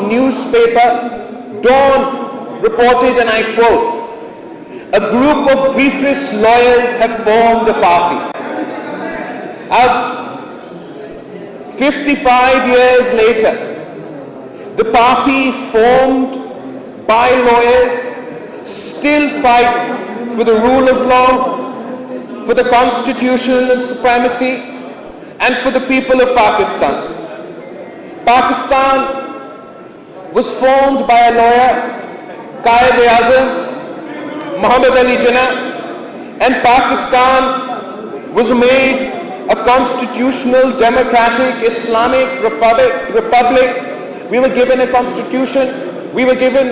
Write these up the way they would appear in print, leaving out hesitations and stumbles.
newspaper, Dawn, reported, and I quote, "A group of briefless lawyers have formed a party." 55 years later, the party formed by lawyers still fight for the rule of law, for the constitutional supremacy, and for the people of Pakistan. Pakistan was formed by a lawyer, Quaid-e-Azam, Muhammad Ali Jinnah, and Pakistan was made a constitutional, democratic, Islamic republic. We were given a constitution, we were given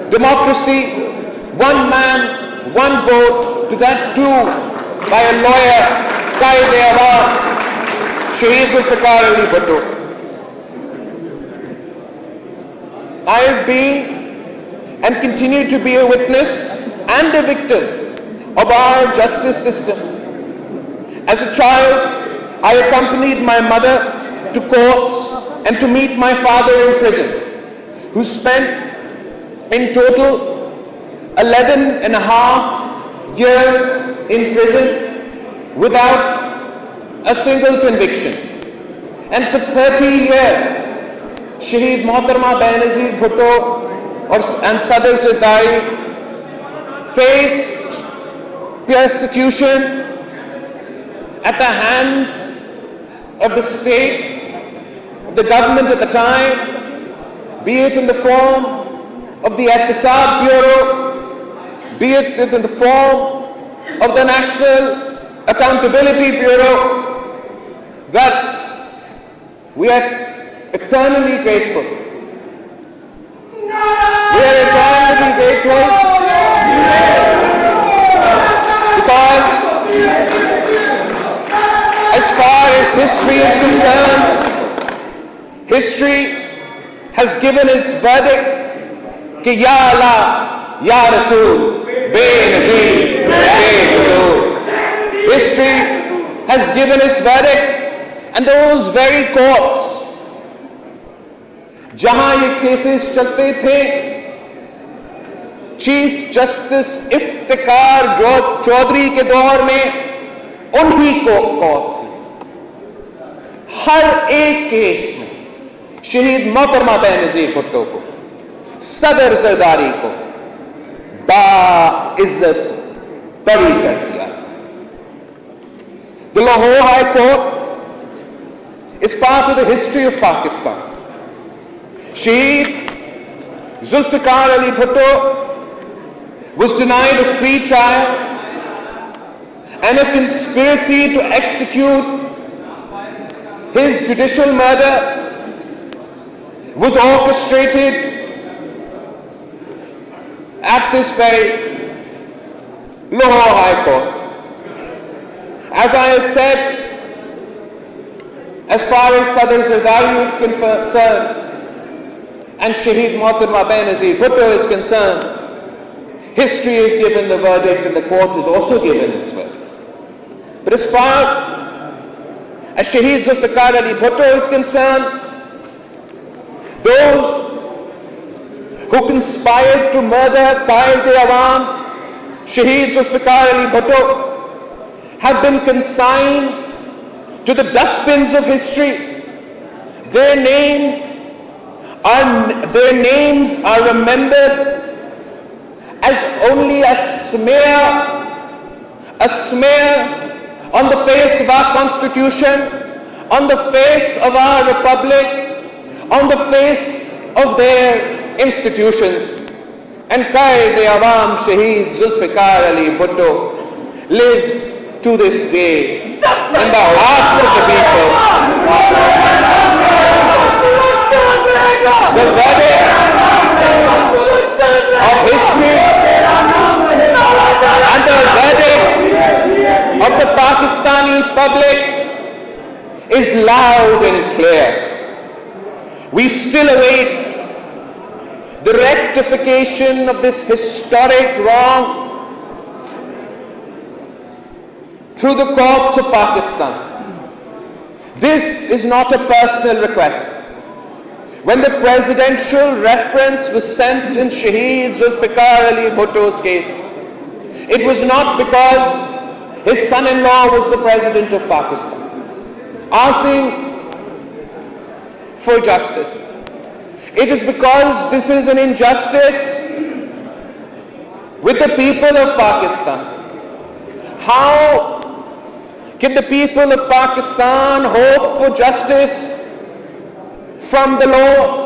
democracy, one man, one vote, to that too by a lawyer, Quaid-e-Azam, Shaheed Zulfikar Ali Bhutto. I have been and continue to be a witness and a victim of our justice system. As a child, I accompanied my mother to courts and to meet my father in prison, who spent in total 11 and a half years in prison without a single conviction. And for 30 years, Shaheed Mohtarma Benazir Bhutto and Sadr Zardari faced persecution at the hands of the state, the government at the time, be it in the form of the Ihtisab Bureau, be it in the form of the National Accountability Bureau, that we are eternally grateful. We are eternally grateful because as far as history is concerned, history has given its verdict कि या अल्लाह या रसूल बेनज़ीर बेकसूर. History has given its verdict, and those very courts जहां ये cases चलते थे, chief justice Iftikhar Chaudhary के दौर में उन्हीं को कोर्ट से हर एक केस में शहीद मोहतरमा बेनज़ीर भुट्टो को, सदर जरदारी को बाइज्जत बरी कर दिया. The Lahore High Court is part of the history of Pakistan. Shaheed Zulfikar Ali Bhutto was denied a free trial, and a conspiracy to execute his judicial murder was orchestrated at this very Lahore High Court. As I had said, as far as Sadr Zardari is concerned and Shaheed Mohtarma Benazir Bhutto is concerned, history has given the verdict and the court has also given its verdict. But as far as Shaheed Zulfikar Ali Bhutto is concerned, those who conspired to murder Quaid-e-Azam, Shaheed Zulfikar Ali Bhutto, have been consigned to the dustbins of history. Their names are remembered as only a smear on the face of our Constitution, on the face of our Republic, on the face of their institutions. And Quaid-e-Azam Shaheed Zulfikar Ali Bhutto lives to this day in the hearts of the people. The verdict of history and the verdict of the Pakistani public is loud and clear. We still await the rectification of this historic wrong through the courts of Pakistan. This is not a personal request. when the presidential reference was sent in Shaheed Zulfikar Ali Bhutto's case, it was not because his son-in-law was the president of Pakistan asking for justice. It is because this is an injustice with the people of Pakistan. How can the people of Pakistan hope for justice from the law?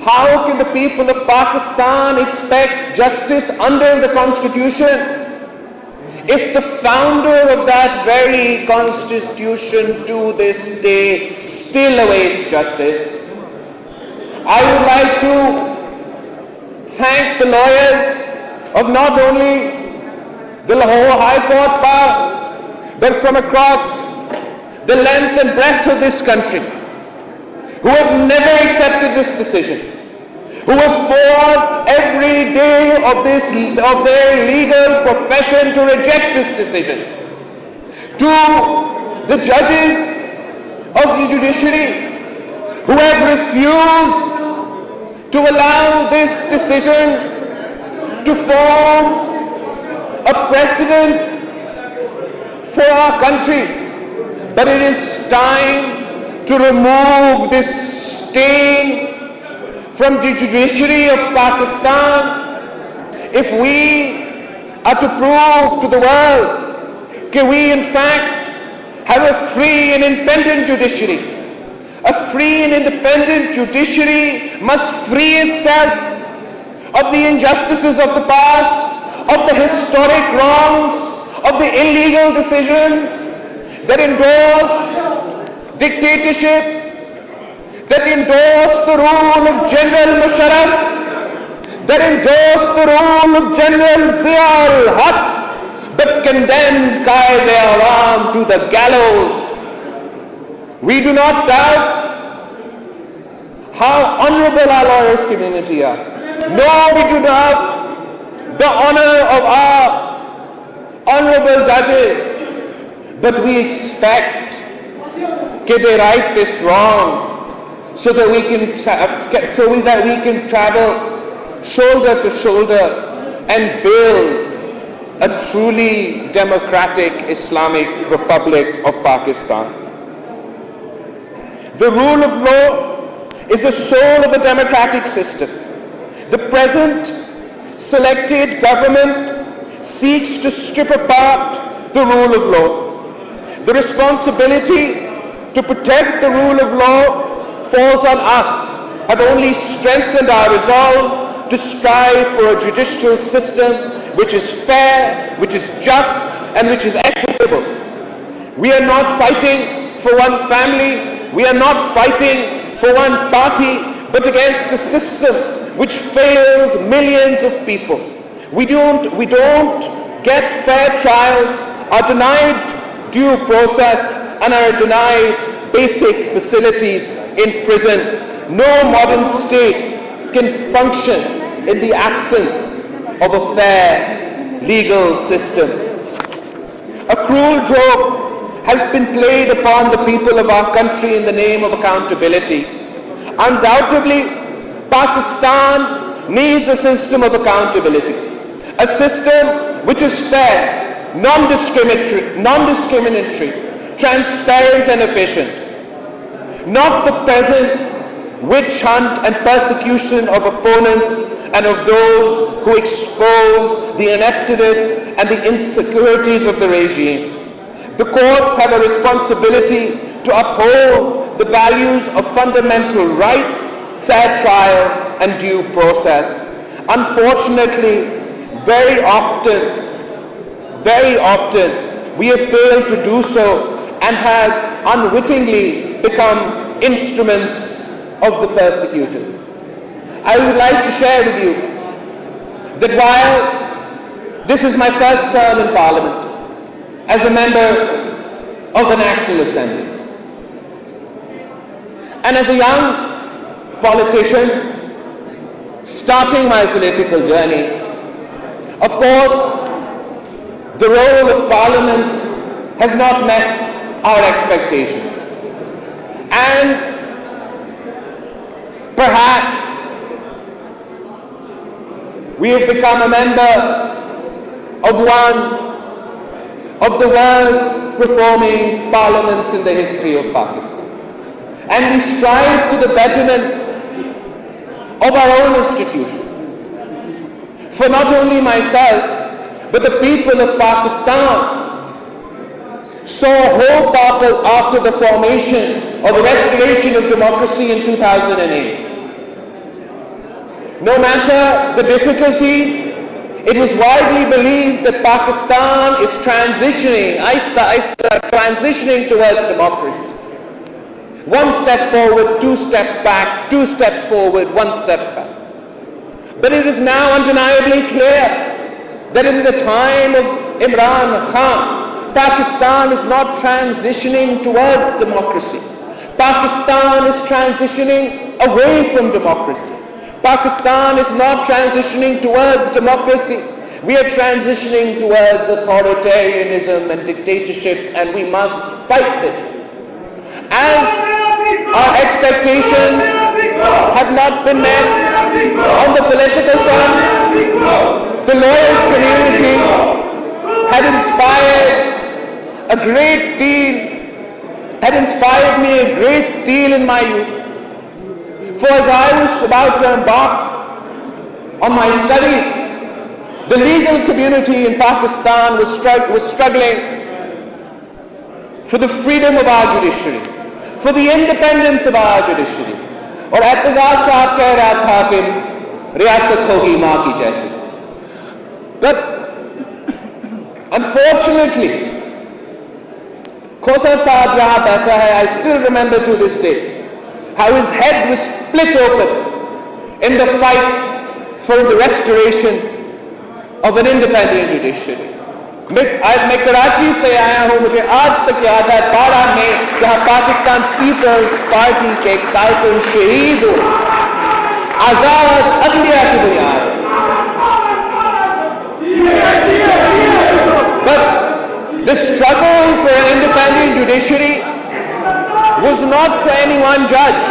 How can the people of Pakistan expect justice under the Constitution if the founder of that very Constitution to this day still awaits justice? I would like to thank the lawyers of not only the Lahore High Court bar, but from across the length and breadth of this country, who have never accepted this decision, who have fought every day of their legal profession to reject this decision, to the judges of the judiciary who have refused to allow this decision to form a precedent for our country. But it is time to remove this stain from the judiciary of Pakistan if we are to prove to the world that we in fact have a free and independent judiciary. A free and independent judiciary must free itself of the injustices of the past, of the historic wrongs, of the illegal decisions that endorse dictatorships, that endorse the rule of General Musharraf, that endorse the rule of General Zia al-Haq, but condemned Qaid-e-Awam to the gallows. We do not doubt how honorable our lawyers community are. No, we do not the honor of our honorable judges, but we expect that they right this wrong so that we can travel shoulder to shoulder and build a truly democratic Islamic Republic of Pakistan. The rule of law is the soul of a democratic system. The present selected government seeks to strip apart the rule of law. The responsibility to protect the rule of law falls on us, have only strengthened our resolve to strive for a judicial system which is fair, which is just, and which is equitable. We are not fighting for one family, we are not fighting for one party, but against a system which fails millions of people. We don't get fair trials, are denied due process, and are denied basic facilities in prison. No modern state can function in the absence of a fair legal system. A cruel joke has been played upon the people of our country in the name of accountability. Undoubtedly, Pakistan needs a system of accountability, a system which is fair, non-discriminatory, transparent and efficient, not the present witch hunt and persecution of opponents and of those who expose the ineptness and the insecurities of the regime. The courts have a responsibility to uphold the values of fundamental rights, fair trial, and due process. Unfortunately, very often, we have failed to do so and have unwittingly become instruments of the persecutors. I would like to share with you that while this is my first term in Parliament as a member of the National Assembly, and as a young politician starting my political journey, of course, the role of Parliament has not met our expectations. And Perhaps we have become a member of one of the worst performing parliaments in the history of Pakistan. And we strive for the betterment of our own institution. For not only myself, but the people of Pakistan saw hope after the formation or the restoration of democracy in 2008. No matter the difficulties, it was widely believed that Pakistan is transitioning towards democracy. One step forward, two steps back, two steps forward, one step back. But it is now undeniably clear that in the time of Imran Khan, Pakistan is not transitioning towards democracy. Pakistan is transitioning away from democracy. Pakistan is not transitioning towards democracy. We are transitioning towards authoritarianism and dictatorships, and we must fight this. As our expectations have not been met on the political front, the lawyers community had inspired me a great deal in my youth. For as I was about to embark on my studies, the legal community in Pakistan was struggling for the freedom of our judiciary, for the independence of our judiciary. और एतजाज साहब कह रहा था कि रियासत होगी माँ की जैसी. But unfortunately, Khosa Saab yahan baitha hai, I still remember to this day how his head was split open in the fight for the restoration of an independent judiciary. मैं कराची से आया हूं, मुझे आज तक याद है बाड़ा में जहां पाकिस्तान पीपल्स पार्टी के एक कारकुन शहीद हो, आजाद अदलिया की बुनियाद. But the struggle for an independent judiciary was not for any one judge.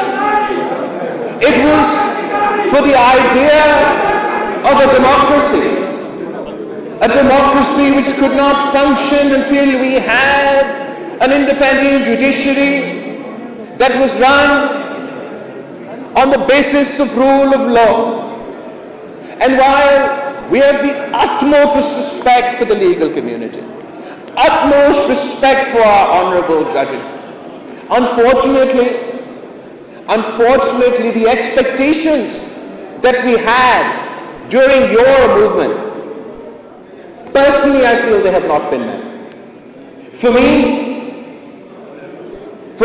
It was for the idea of a democracy which could not function until we had an independent judiciary that was run on the basis of rule of law. And while we have the utmost respect for the legal community, utmost respect for our honorable judges, unfortunately, the expectations that we had during your movement, personally, I feel they have not been met. For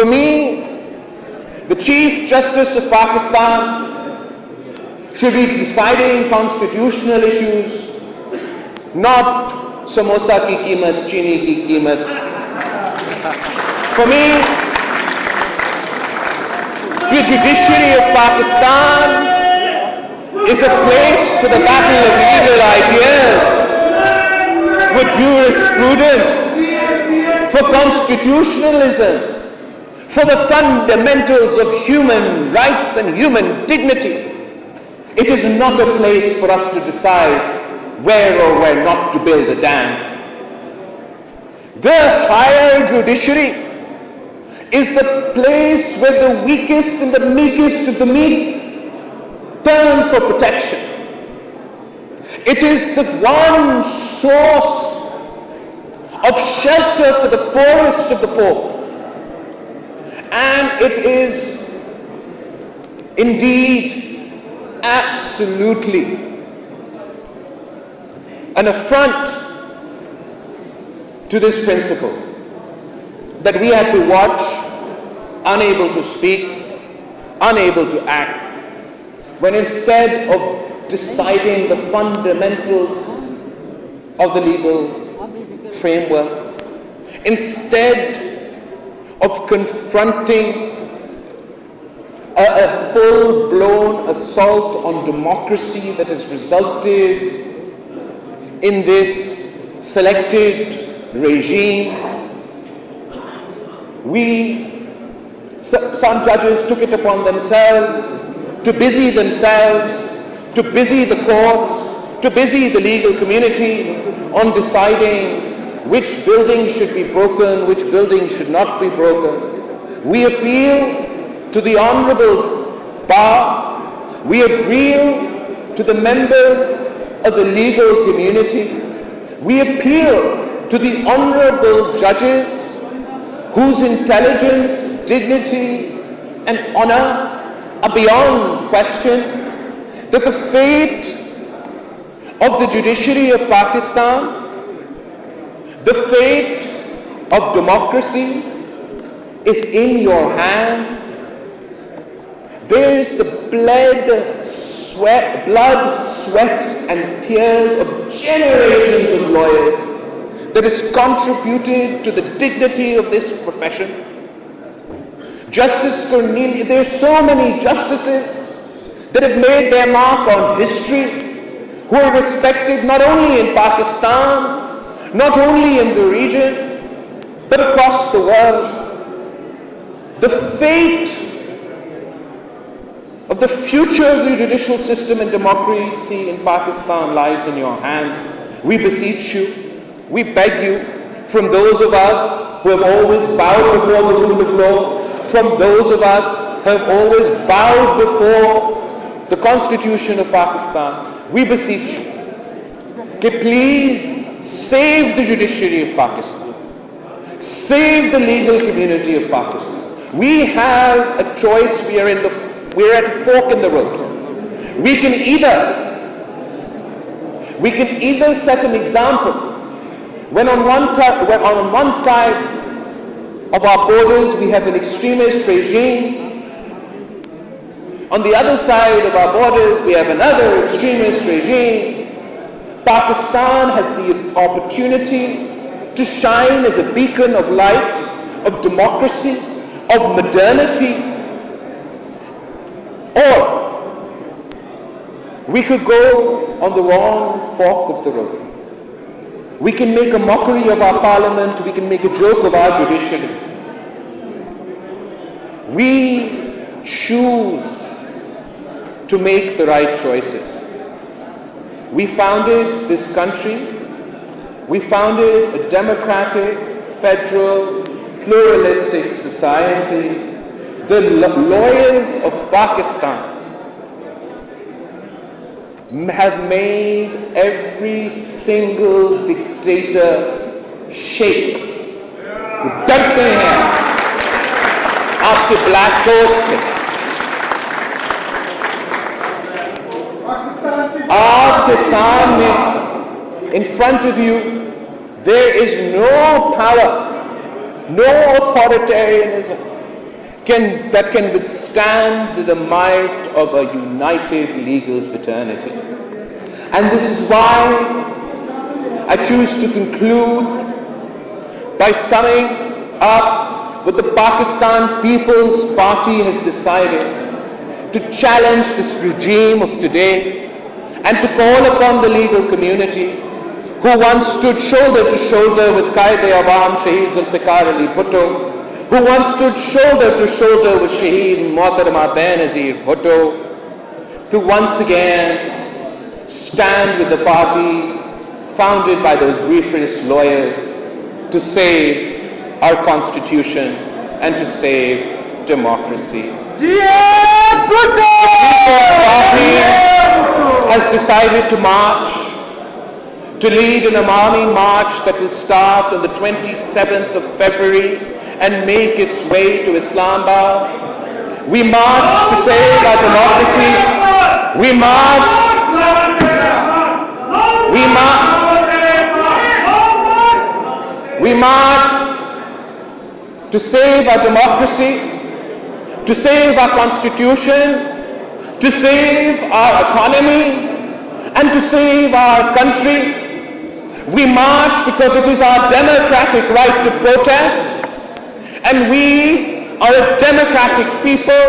me, the Chief Justice of Pakistan should be deciding constitutional issues, not samosa ki कीमत, चीनी की कीमत. For me, the judiciary of Pakistan is a place for the battle of legal ideas, for jurisprudence, for constitutionalism, for the fundamentals of human rights and human dignity. It is not a place for us to decide where or where not to build a dam. The higher judiciary is the place where the weakest and the meekest of the meek turn for protection. It is the one source of shelter for the poorest of the poor. And it is indeed absolutely an affront to this principle that we had to watch, unable to speak, unable to act, when instead of deciding the fundamentals of the legal framework, instead of confronting a full-blown assault on democracy that has resulted in this selected regime, some judges took it upon themselves to to busy themselves, to busy the courts, to busy the legal community on deciding which building should be broken, which building should not be broken. We appeal to the Honourable Bar, we appeal to the members of the legal community, we appeal to the honourable judges whose intelligence, dignity and honour are beyond question, that the fate of the judiciary of Pakistan, the fate of democracy is in your hands. There is the blood, sweat and tears of generations of lawyers that has contributed to the dignity of this profession. Justice Cornelius, there are so many justices that have made their mark on history, who are respected not only in Pakistan, not only in the region, but across the world. The fate of the future of the judicial system and democracy in Pakistan lies in your hands. We beseech you, we beg you, from those of us who have always bowed before the rule of law, from those of us who have always bowed before the Constitution of Pakistan, we beseech you, that please save the judiciary of Pakistan, save the legal community of Pakistan. We have a choice. We're at a fork in the road. We can either set an example when on one side of our borders we have an extremist regime, on the other side of our borders we have another extremist regime. Pakistan has the opportunity to shine as a beacon of light, of democracy, of modernity. Or we could go on the wrong fork of the road. We can make a mockery of our parliament, we can make a joke of our judiciary. We choose to make the right choices. We founded this country, we founded a democratic, federal, pluralistic society. The lawyers of Pakistan have made every single dictator shake. डरते हैं आपके black coat से, आपके सामने, in front of you, there is no power, no authoritarianism that can withstand the might of a united legal fraternity. And this is why I choose to conclude by summing up what the Pakistan People's Party has decided: to challenge this regime of today and to call upon the legal community who once stood shoulder to shoulder with Qaid-e-Awam Shaheed Zulfikar Ali Bhutto, who once stood shoulder to shoulder with Shaheed Mohtarama Benazir Bhutto, to once again stand with the party founded by those briefest lawyers to save our constitution and to save democracy. The party has decided to march, to lead an Amami march that will start on the 27th of February and make its way to Islamabad. We march to save our democracy. We march to save our democracy, to save our constitution, to save our economy, and to save our country. We march because it is our democratic right to protest, and we are a democratic people.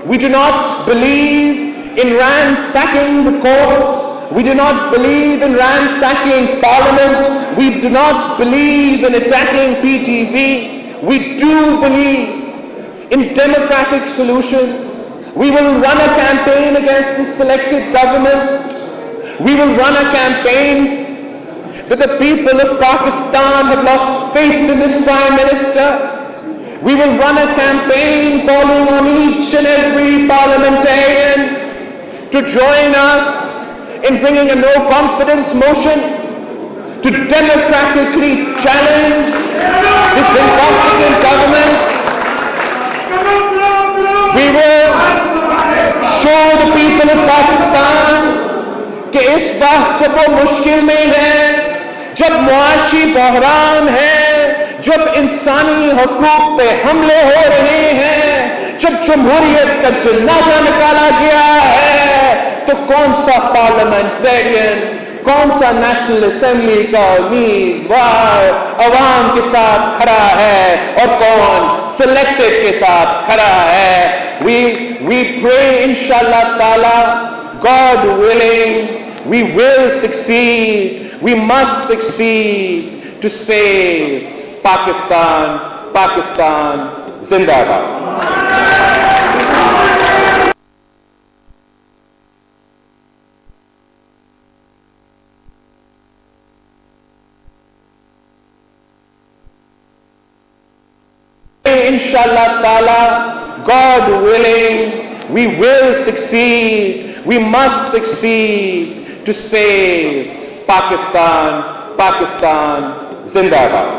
We do not believe in ransacking the courts. We do not believe in ransacking Parliament. We do not believe in attacking PTV. We do believe in democratic solutions We will run a campaign against this selected government. We will run a campaign that the people of Pakistan have lost faith in this Prime Minister. We will run a campaign calling on each and every parliamentarian to join us in bringing a no-confidence motion to democratically challenge this incompetent government. We will show the people of Pakistan कि इस वक्त जब वो मुश्किल में है, जब मुआशी बहरान है, जब इंसानी हुकूक पे हमले हो रहे हैं, जब जमहूरियत का जनाजा निकाला गया है, तो कौन सा पार्लियामेंटेरियन, कौन सा नेशनल असेंबली का उम्मीदवार अवाम के साथ खड़ा है और कौन सिलेक्टेड के साथ खड़ा है. We pray inshallah ta'ala, God willing, we will succeed. We must succeed to save Pakistan. Pakistan Zindabad. Inshallah ta'ala, God willing, we will succeed. We must succeed to save Pakistan. Pakistan Zindabad.